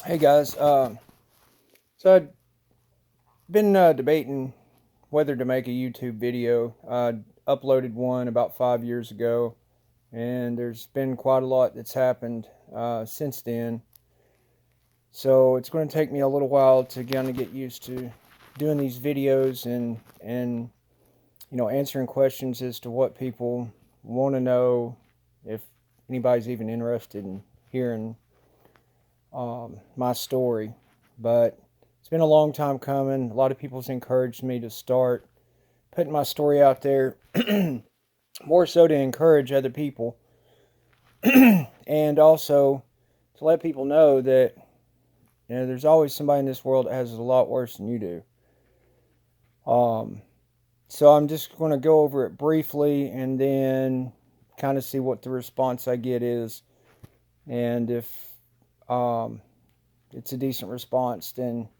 Hey guys, so I've been debating whether to make a YouTube video. I uploaded one about 5 years ago, and there's been quite a lot that's happened since then. So it's going to take me a little while to kind of get used to doing these videos and answering questions as to what people want to know, if anybody's even interested in hearing my story. But it's been a long time coming. A lot of people's encouraged me to start putting my story out there, more so to encourage other people, and also to let people know that there's always somebody in this world that has it a lot worse than you do. Um, so I'm just going to go over it briefly and then kind of see what the response I get is, and if um, it's a decent response, then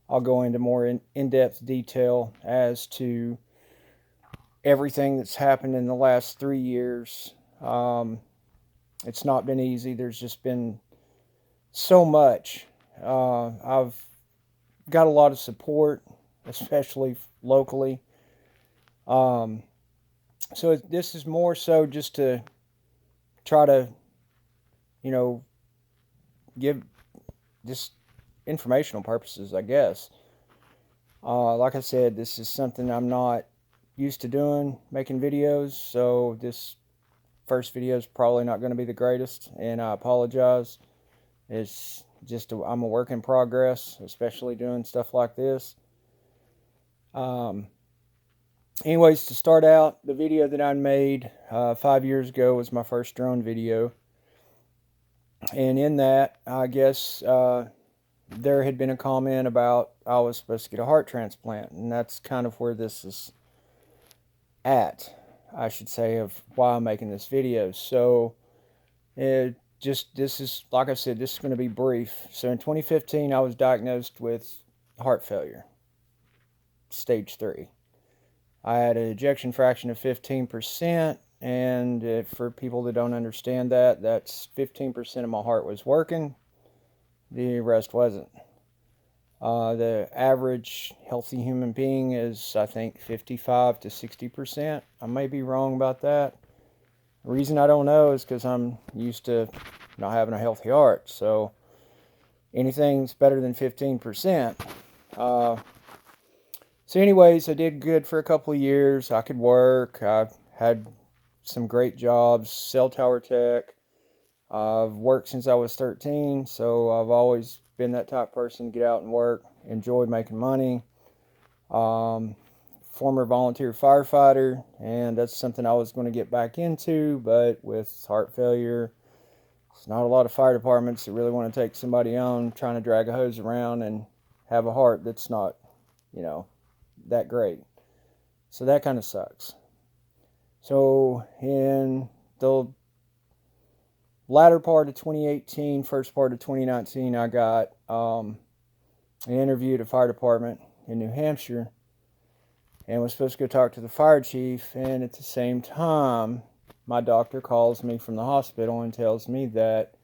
I'll go into more in-depth detail as to everything that's happened in the last 3 years. It's not been easy. There's just been so much. I've got a lot of support, especially locally. Um, so this is more so just to try to, you know, give just informational purposes, I guess. Like I said, this is something I'm not used to doing, making videos, so this first video is probably not going to be the greatest, and I apologize. It's just I'm a work in progress, especially doing stuff like this. Um, Anyways, to start out, the video that I made 5 years ago was my first drone video, and in that, I guess there had been a comment about I was supposed to get a heart transplant, and that's kind of where this is at, I should say, of why I'm making this video. So this is, like I said, this is going to be brief. So in 2015, I was diagnosed with heart failure, stage 3. I had an ejection fraction of 15%, and for people that don't understand that, that's 15% of my heart was working, the rest wasn't. The average healthy human being is, I think, 55 to 60%. I may be wrong about that. The reason I don't know is because I'm used to not having a healthy heart. So anything's better than 15%. So anyways, I did good for a couple of years. I could work. I had some great jobs, cell tower tech. I've worked since I was 13, so I've always been that type of person to get out and work, enjoyed making money. Um, Former volunteer firefighter, and that's something I was going to get back into, but with heart failure, it's not a lot of fire departments that really want to take somebody on trying to drag a hose around and have a heart that's not, you know, that great. So that kind of sucks. So in the latter part of 2018, first part of 2019, I got an interview at a fire department in New Hampshire, and was supposed to go talk to the fire chief. And at the same time, my doctor calls me from the hospital and tells me that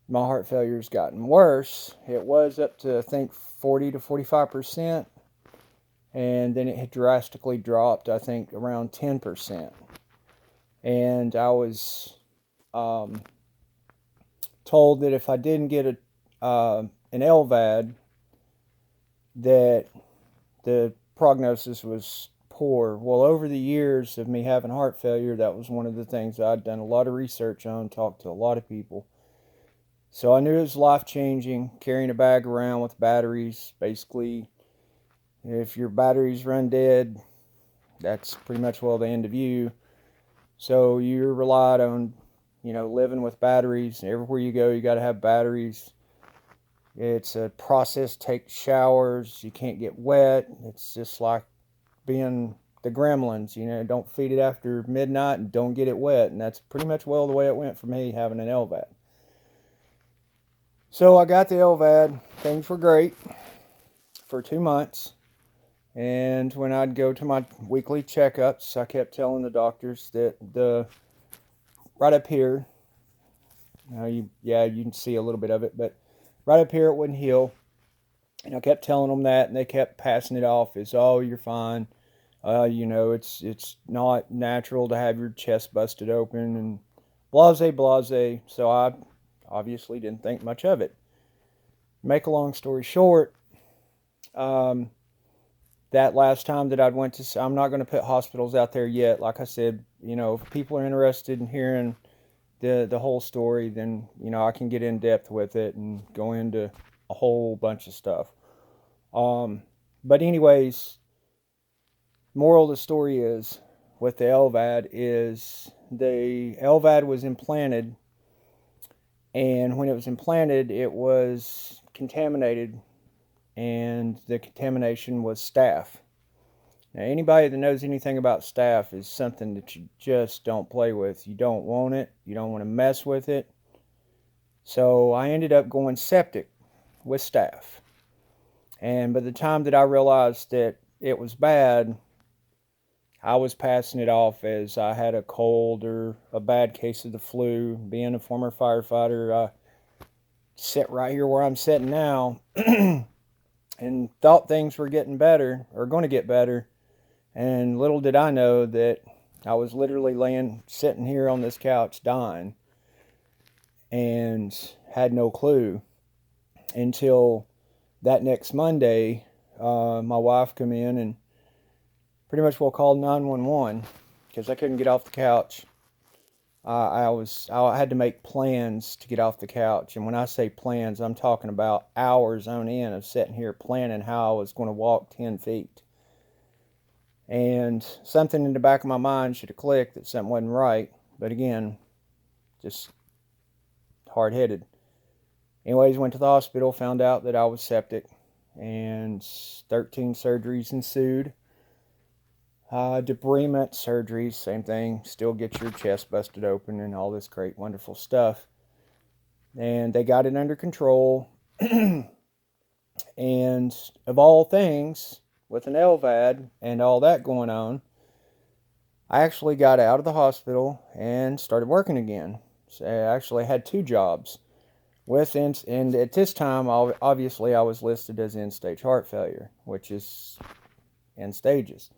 my heart failure's gotten worse. It was up to, I think, 40 to 45%, and then it had drastically dropped, I think, around 10%. And I was um, told that if I didn't get an LVAD, that the prognosis was poor. Well, over the years of me having heart failure, that was one of the things I'd done a lot of research on, talked to a lot of people. So I knew it was life changing, carrying a bag around with batteries. Basically, if your batteries run dead, that's pretty much, well, the end of you. So you're relied on, living with batteries. Everywhere you go, you got to have batteries. It's a process. Take showers. You can't get wet. It's just like being the gremlins. Don't feed it after midnight and don't get it wet. And that's pretty much, well, the way it went for me having an LVAD. So I got the LVAD. Things were great for 2 months. And when I'd go to my weekly checkups, I kept telling the doctors that right up here, you can see a little bit of it, but right up here it wouldn't heal. And I kept telling them that, and they kept passing it off as, oh, you're fine. It's not natural to have your chest busted open, and blase, blase. So I obviously didn't think much of it. Make a long story short, that last time that I'm not going to put hospitals out there yet. Like I said, if people are interested in hearing the whole story, then, I can get in depth with it and go into a whole bunch of stuff. But anyways, moral of the story is, with the LVAD, is the LVAD was implanted, and when it was implanted, it was contaminated, and the contamination was staph. Now, anybody that knows anything about staph is something that you just don't play with. You don't want it. You don't want to mess with it. So I ended up going septic with staph. And by the time that I realized that it was bad, I was passing it off as I had a cold or a bad case of the flu. Being a former firefighter, I sat right here where I'm sitting now and thought things were getting better, or going to get better. And little did I know that I was literally sitting here on this couch dying, and had no clue until that next Monday. My wife come in and pretty much will call 911 because I couldn't get off the couch. I had to make plans to get off the couch, and when I say plans, I'm talking about hours on end of sitting here planning how I was going to walk 10 feet. And something in the back of my mind should have clicked that something wasn't right, but again, just hard-headed. Anyways, went to the hospital, found out that I was septic, and 13 surgeries ensued. Debridement surgeries, same thing. Still get your chest busted open and all this great, wonderful stuff. And they got it under control. And of all things, with an LVAD and all that going on, I actually got out of the hospital and started working again. So I actually had 2 jobs. And at this time, obviously, I was listed as end-stage heart failure, which is end stages.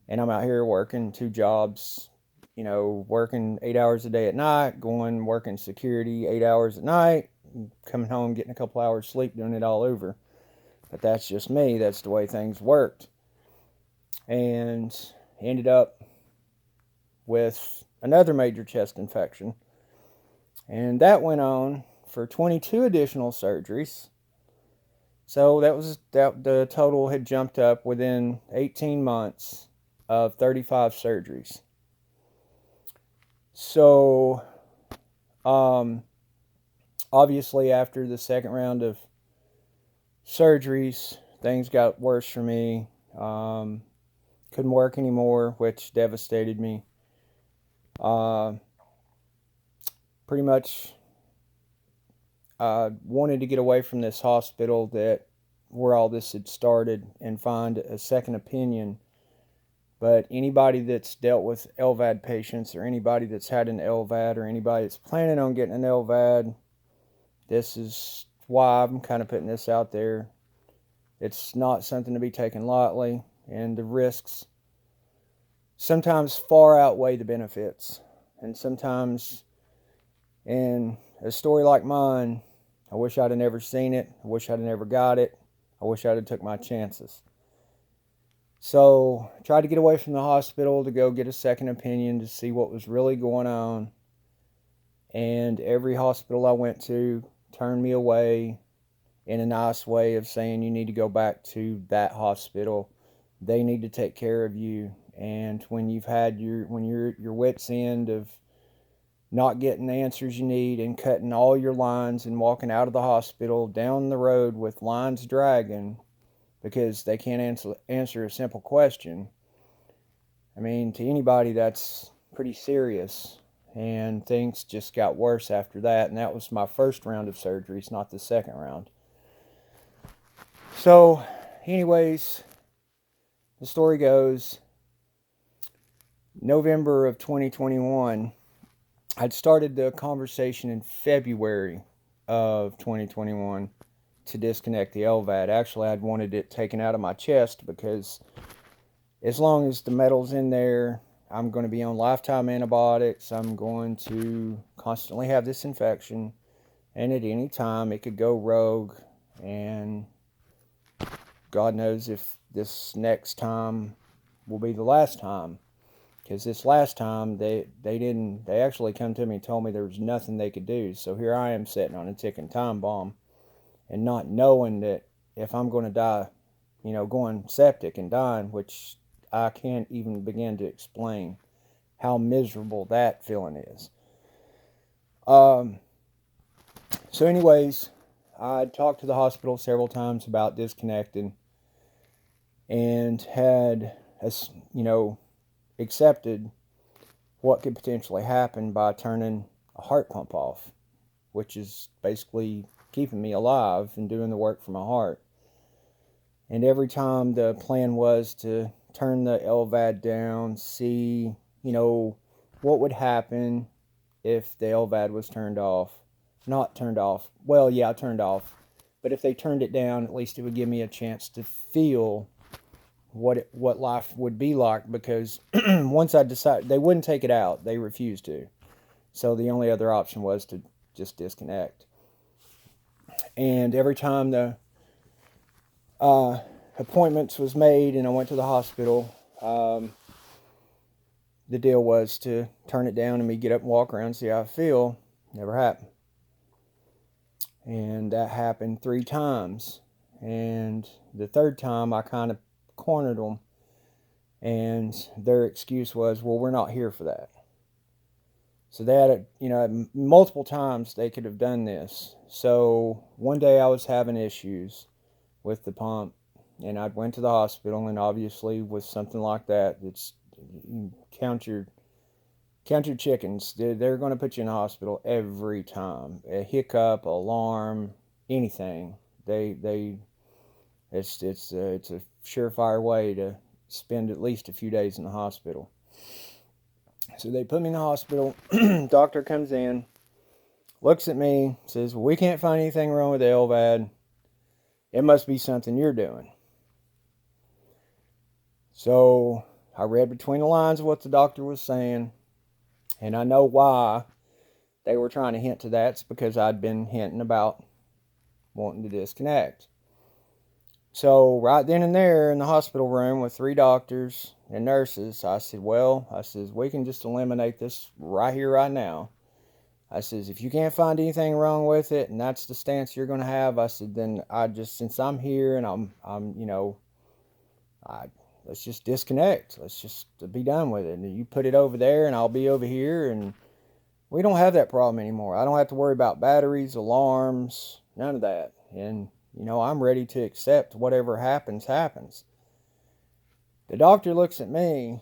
And I'm out here working 2 jobs, working 8 hours a day at night, working security 8 hours at night, coming home, getting a couple hours sleep, doing it all over. But that's just me. That's the way things worked. And ended up with another major chest infection. And that went on for 22 additional surgeries. So the total had jumped up within 18 months of 35 surgeries. So, obviously after the second round of surgeries, things got worse for me. Couldn't work anymore, which devastated me. Pretty much wanted to get away from this hospital where all this had started and find a second opinion. But anybody that's dealt with LVAD patients, or anybody that's had an LVAD, or anybody that's planning on getting an LVAD, this is why I'm kind of putting this out there. It's not something to be taken lightly, and the risks sometimes far outweigh the benefits. And sometimes, in a story like mine, I wish I'd have never seen it. I wish I'd have never got it. I wish I'd have took my chances. So, tried to get away from the hospital to go get a second opinion to see what was really going on. And every hospital I went to turned me away in a nice way of saying, you need to go back to that hospital. They need to take care of you. And when you've had your wit's end of not getting the answers you need and cutting all your lines and walking out of the hospital down the road with lines dragging because they can't answer a simple question. I mean, to anybody, that's pretty serious. And things just got worse after that. And that was my first round of surgeries, not the second round. So, anyways, the story goes, November of 2021, I'd started the conversation in February of 2021. to disconnect the LVAD. Actually, I'd wanted it taken out of my chest because as long as the metal's in there, I'm going to be on lifetime antibiotics. I'm going to constantly have this infection, and at any time it could go rogue, and God knows if this next time will be the last time. Because this last time they actually come to me and told me there was nothing they could do. So here I am sitting on a ticking time bomb and not knowing that if I'm going to die, going septic and dying, which I can't even begin to explain how miserable that feeling is. So anyways, I talked to the hospital several times about disconnecting and had, accepted what could potentially happen by turning a heart pump off, which is basically keeping me alive and doing the work for my heart. And every time the plan was to turn the LVAD down, see, what would happen if the LVAD was turned off. Not turned off. Well, yeah, turned off. But if they turned it down, at least it would give me a chance to feel what life would be like, because once I decided, they wouldn't take it out. They refused to. So the only other option was to just disconnect. And every time the appointments was made and I went to the hospital, the deal was to turn it down and me get up and walk around and see how I feel. Never happened. And that happened 3 times. And the third time I kind of cornered them, and their excuse was, well, we're not here for that. So they had multiple times they could have done this. So one day I was having issues with the pump, and I went to the hospital, and obviously with something like that, it's, you count your chickens. They're going to put you in the hospital every time. A hiccup, alarm, anything. It's a surefire way to spend at least a few days in the hospital. So they put me in the hospital. Doctor comes in, looks at me, says, well, we can't find anything wrong with the LVAD. It must be something you're doing. So I read between the lines of what the doctor was saying, and I know why they were trying to hint to that. It's because I'd been hinting about wanting to disconnect. So right then and there in the hospital room with 3 doctors and nurses, I said, we can just eliminate this right here, right now. I says, if you can't find anything wrong with it and that's the stance you're going to have, I said, then since I'm here and let's just disconnect. Let's just be done with it. And you put it over there and I'll be over here, and we don't have that problem anymore. I don't have to worry about batteries, alarms, none of that. And I'm ready to accept whatever happens. The doctor looks at me.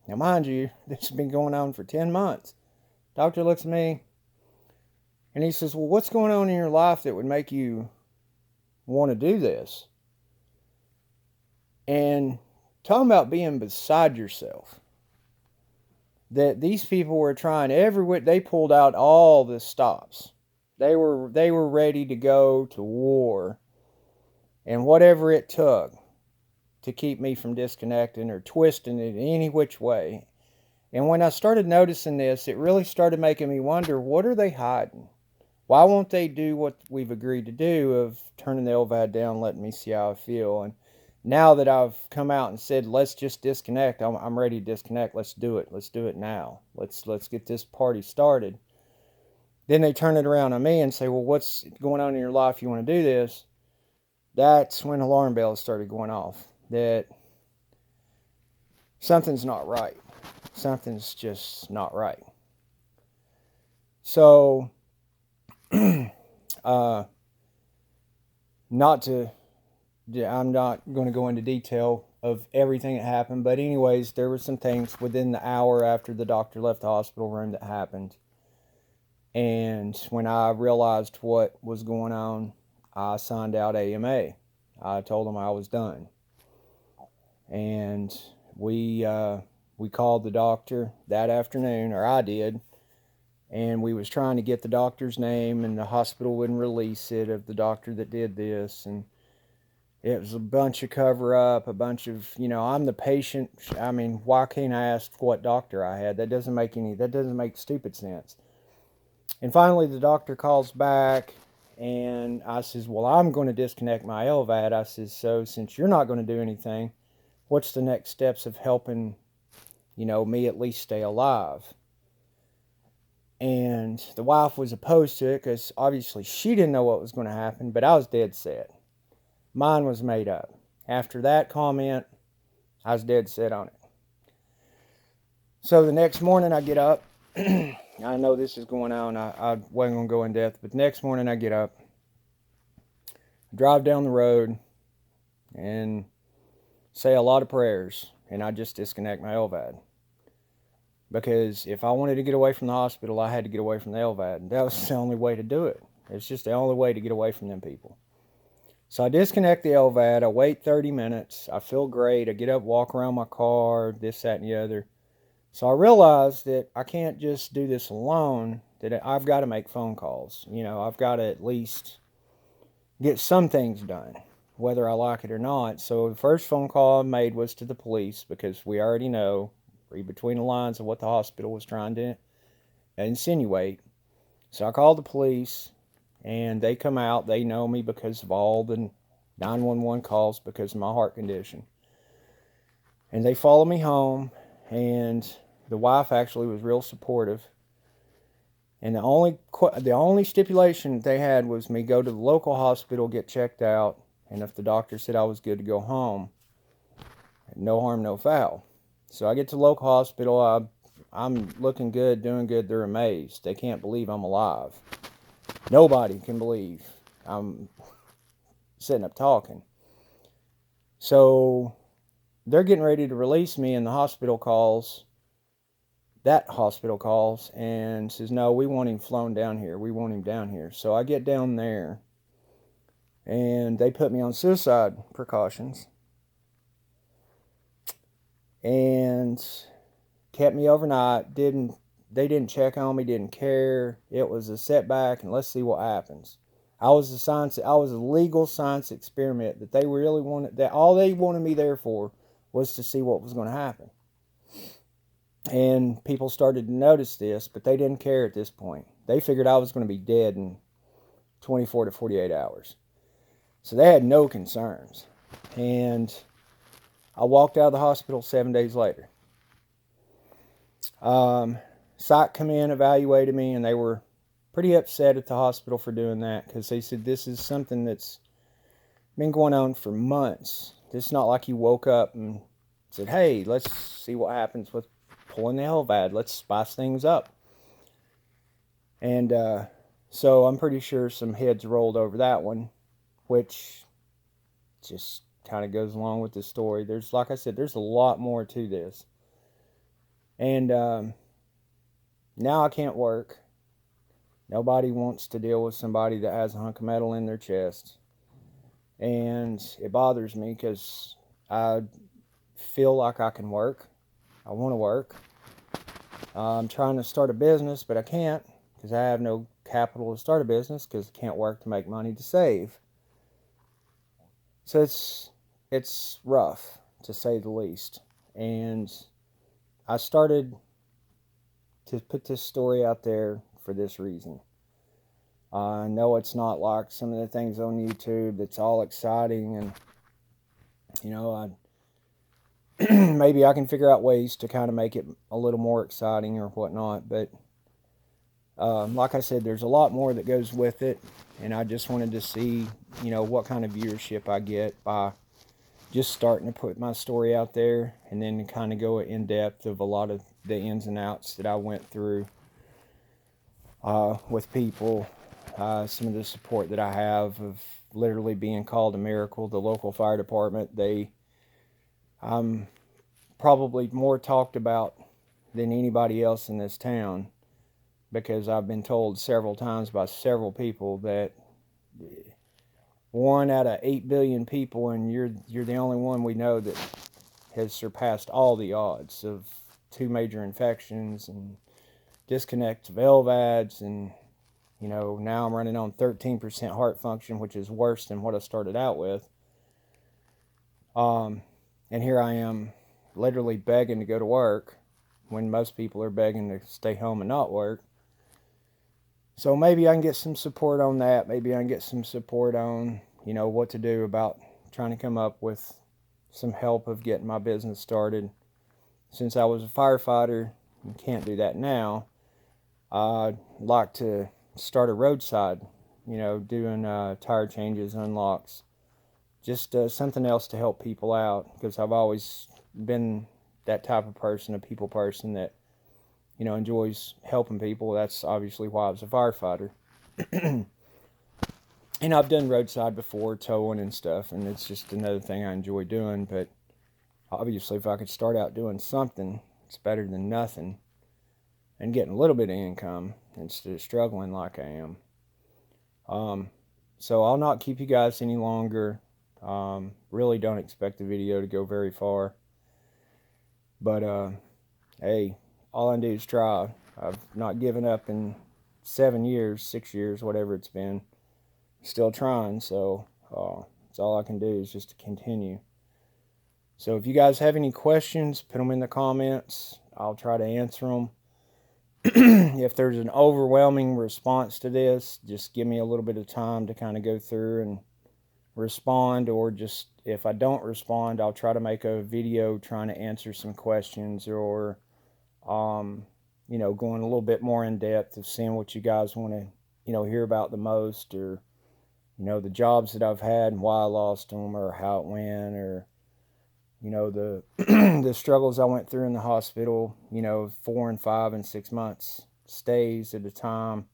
Now, mind you, this has been going on for 10 months. Doctor looks at me and he says, well, what's going on in your life that would make you want to do this? And talking about being beside yourself. That these people were trying they pulled out all the stops. They were ready to go to war, and whatever it took to keep me from disconnecting or twisting it any which way. And when I started noticing this, it really started making me wonder, what are they hiding? Why won't they do what we've agreed to do of turning the LVAD down, letting me see how I feel? And now that I've come out and said, let's just disconnect, I'm ready to disconnect. Let's do it. Let's do it now. Let's get this party started. Then they turn it around on me and say, well, what's going on in your life? You want to do this? That's when alarm bells started going off. That something's not right. Something's just not right. So, I'm not going to go into detail of everything that happened, but anyways, there were some things within the hour after the doctor left the hospital room that happened. And when I realized what was going on, I signed out AMA. I told them I was done. And we called the doctor that afternoon, or I did, and we was trying to get the doctor's name, and the hospital wouldn't release it, of the doctor that did this. And it was a bunch of cover up, a bunch of, I'm the patient. I mean, why can't I ask what doctor I had? That doesn't make stupid sense. And finally the doctor calls back, and I says, well, I'm going to disconnect my LVAD. I says, so since you're not going to do anything, what's the next steps of helping, me at least stay alive? And the wife was opposed to it because obviously she didn't know what was going to happen, but I was dead set. Mine was made up. After that comment, I was dead set on it. So the next morning I get up. I know this is going on. I wasn't going to go in depth, but the next morning I get up, drive down the road, and say a lot of prayers, and I just disconnect my LVAD. Because if I wanted to get away from the hospital, I had to get away from the LVAD. And that was the only way to do it. It's just the only way to get away from them people. So I disconnect the LVAD. I wait 30 minutes. I feel great. I get up, walk around my car, this, that, and the other. So I realized that I can't just do this alone, that I've got to make phone calls. I've got to at least get some things done, whether I like it or not. So the first phone call I made was to the police, because we already know, read between the lines of what the hospital was trying to insinuate. So I called the police, and they come out. They know me because of all the 911 calls because of my heart condition. And they follow me home, and the wife actually was real supportive. And the only stipulation they had was me go to the local hospital, get checked out, and if the doctor said I was good to go home, no harm, no foul. So I get to the local hospital. I'm looking good, doing good. They're amazed. They can't believe I'm alive. Nobody can believe I'm sitting up talking. So they're getting ready to release me, and the hospital calls. That hospital calls and says, no, we want him flown down here. We want him down here. So I get down there, and they put me on suicide precautions and kept me overnight. They didn't check on me, didn't care. It was a setback, and let's see what happens. I was a legal science experiment that they really wanted, that all they wanted me there for was to see what was going to happen. And people started to notice this, but they didn't care at this point. They figured I was going to be dead in 24 to 48 hours. So they had no concerns. And I walked out of the hospital 7 days later. Psych come in, evaluated me, and they were pretty upset at the hospital for doing that, because they said this is something that's been going on for months. This is not like you woke up and said, hey, let's see what happens with pulling the LVAD. Let's spice things up. And so I'm pretty sure some heads rolled over that one, which just kind of goes along with the story. There's, like I said, there's a lot more to this. And now I can't work. Nobody wants to deal with somebody that has a hunk of metal in their chest. And it bothers me because I feel like I can work. I want to work. I'm trying to start a business, but I can't because I have no capital to start a business, because I can't work to make money to save. So it's rough, to say the least. And I started to put this story out there for this reason. I know it's not like some of the things on YouTube that's all exciting, and maybe I can figure out ways to kind of make it a little more exciting or whatnot. But like I said, there's a lot more that goes with it, and I just wanted to see, what kind of viewership I get by just starting to put my story out there, and then kind of go in depth of a lot of the ins and outs that I went through with people. Some of the support that I have of literally being called a miracle. The local fire department, I'm probably more talked about than anybody else in this town, because I've been told several times by several people that 1 out of 8 billion people, and you're the only one we know that has surpassed all the odds of 2 major infections and disconnect valve adds, and you know, now I'm running on 13% heart function, which is worse than what I started out with. And here I am literally begging to go to work when most people are begging to stay home and not work. So maybe I can get some support on that. Maybe I can get some support on, you know, what to do about trying to come up with some help of getting my business started. Since I was a firefighter and can't do that now, I'd like to start a roadside, you know, doing tire changes, unlocks, just something else to help people out, because I've always been that type of person, a people person that, you know, enjoys helping people. That's obviously why I was a firefighter. And I've done roadside before, towing and stuff, and it's just another thing I enjoy doing. But obviously, if I could start out doing something, it's better than nothing, and getting a little bit of income instead of struggling like I am. So I'll not keep you guys any longer. Really don't expect the video to go very far. But hey, all I can do is try. I've not given up in 7 years, 6 years, whatever it's been. Still trying, so that's all I can do is just to continue. So if you guys have any questions, put them in the comments. I'll try to answer them. If there's an overwhelming response to this, just give me a little bit of time to kind of go through and respond, or just if I don't respond, I'll try to make a video trying to answer some questions, or you know, going a little bit more in depth of seeing what you guys want to, you know, hear about the most, or you know, the jobs that I've had and why I lost them, or how it went, or you know, the the struggles I went through in the hospital, you know, 4 and 5 and 6 months stays at a time.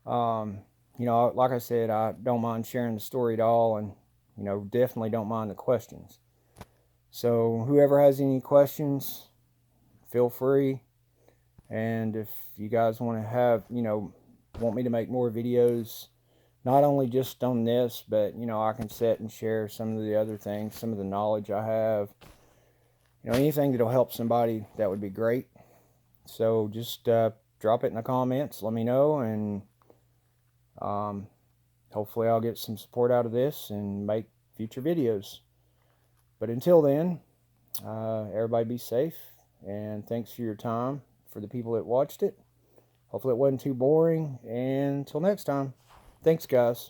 You know, like I said, I don't mind sharing the story at all, and you know, definitely don't mind the questions. So whoever has any questions, feel free. And if you guys want to have, you know, want me to make more videos, not only just on this, but you know, I can sit and share some of the other things, some of the knowledge I have, you know, anything that'll help somebody, that would be great. So just drop it in the comments, let me know, and hopefully I'll get some support out of this and make future videos. But until then, everybody be safe, and thanks for your time. For the people that watched it, hopefully it wasn't too boring, and until next time, thanks guys.